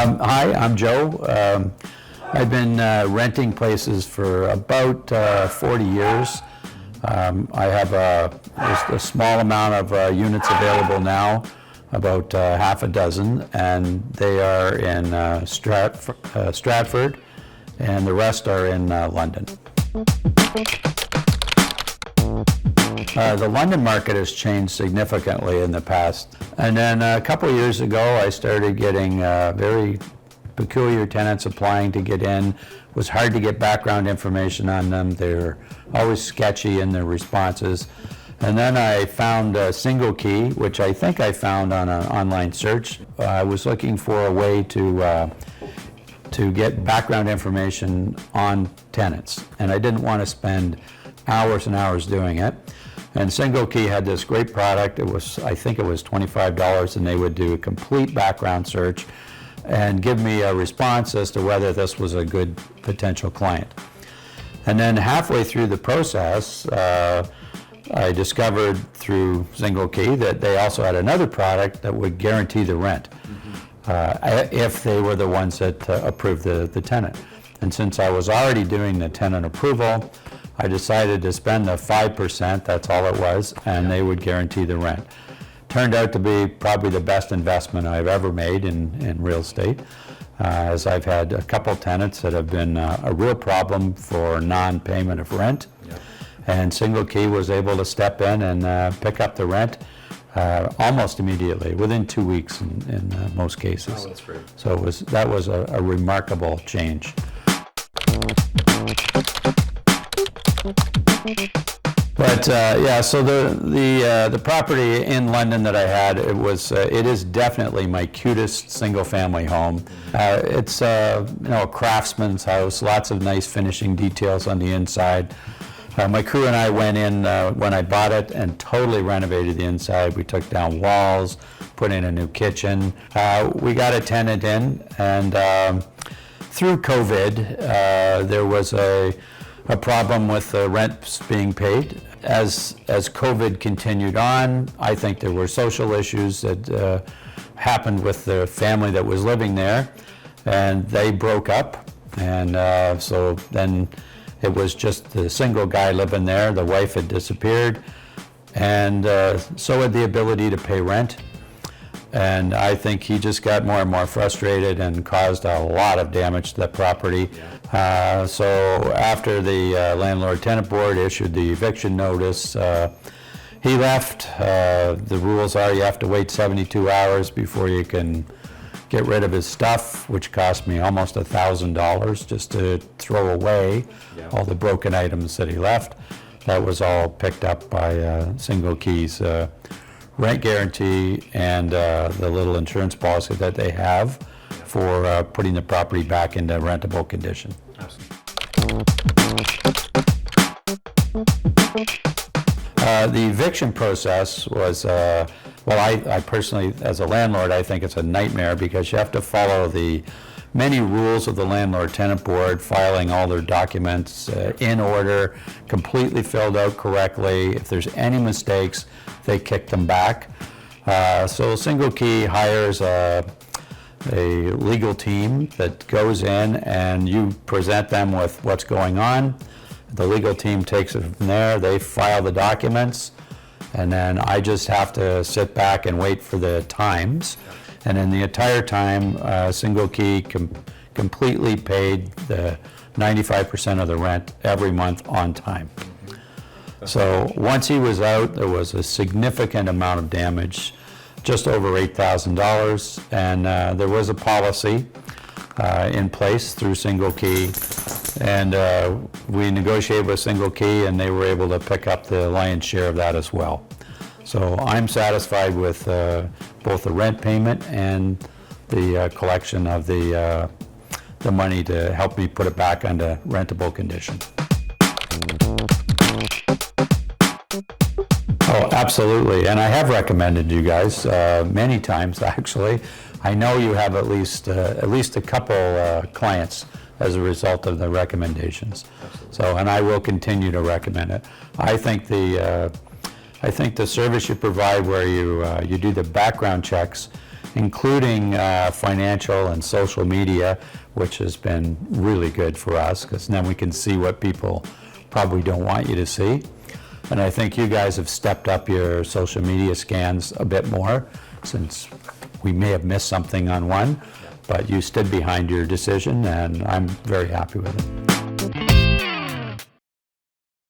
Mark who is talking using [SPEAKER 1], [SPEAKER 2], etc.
[SPEAKER 1] Hi, I'm Joe. I've been renting places for about 40 years. I have just a small amount of units available now, about half a dozen, and they are in Stratford, and the rest are in London. The London market has changed significantly in the past. And then a couple of years ago, I started getting very peculiar tenants applying to get in. It was hard to get background information on them. They're always sketchy in their responses. And then I found SingleKey, which I think I found on an online search. I was looking for a way to get background information on tenants, and I didn't want to spend hours and hours doing it. And SingleKey had this great product. I think it was $25, and they would do a complete background search and give me a response as to whether this was a good potential client. And then halfway through the process, I discovered through SingleKey that they also had another product that would guarantee the rent if they were the ones that approved the tenant. And since I was already doing the tenant approval, I decided to spend the 5%, that's all it was, and they would guarantee the rent. Turned out to be probably the best investment I've ever made in real estate, as I've had a couple tenants that have been a real problem for non-payment of rent. Yeah. And SingleKey was able to step in and pick up the rent almost immediately, within 2 weeks in most cases.
[SPEAKER 2] Oh, that's great.
[SPEAKER 1] So that was a remarkable change. But yeah, so the property in London that I had, it is definitely my cutest single-family home. It's a craftsman's house, lots of nice finishing details on the inside. My crew and I went in when I bought it and totally renovated the inside. We took down walls, put in a new kitchen. We got a tenant in, and through COVID, there was a problem with the rents being paid. As COVID continued on, I think there were social issues that happened with the family that was living there, and they broke up, and so then it was just the single guy living there. The wife had disappeared, and so had the ability to pay rent. And I think he just got more and more frustrated and caused a lot of damage to the property. Yeah. So after the landlord tenant board issued the eviction notice, he left. The rules are you have to wait 72 hours before you can get rid of his stuff, which cost me almost $1,000 just to throw away. Yeah. All the broken items that he left. That was all picked up by SingleKey's rent guarantee and the little insurance policy that they have for putting the property back into rentable condition. The eviction process was, I personally, as a landlord, I think it's a nightmare because you have to follow the many rules of the landlord-tenant board, filing all their documents in order, completely filled out correctly. If there's any mistakes, they kick them back. So SingleKey hires a legal team that goes in and you present them with what's going on. The legal team takes it from there. They file the documents, and then I just have to sit back and wait for the times. And in the entire time, SingleKey completely paid the 95% of the rent every month on time. So once he was out, there was a significant amount of damage, just over $8,000, and there was a policy in place through SingleKey, and we negotiated with SingleKey, and they were able to pick up the lion's share of that as well. So I'm satisfied with both the rent payment and the collection of the money to help me put it back under rentable condition. Oh, absolutely, and I have recommended you guys many times actually. I know you have at least a couple clients as a result of the recommendations. Absolutely. So, and I will continue to recommend it. I think the service you provide, where you do the background checks including financial and social media, which has been really good for us, because then we can see what people probably don't want you to see. And I think you guys have stepped up your social media scans a bit more, since we may have missed something on one, but you stood behind your decision, and I'm very happy with it.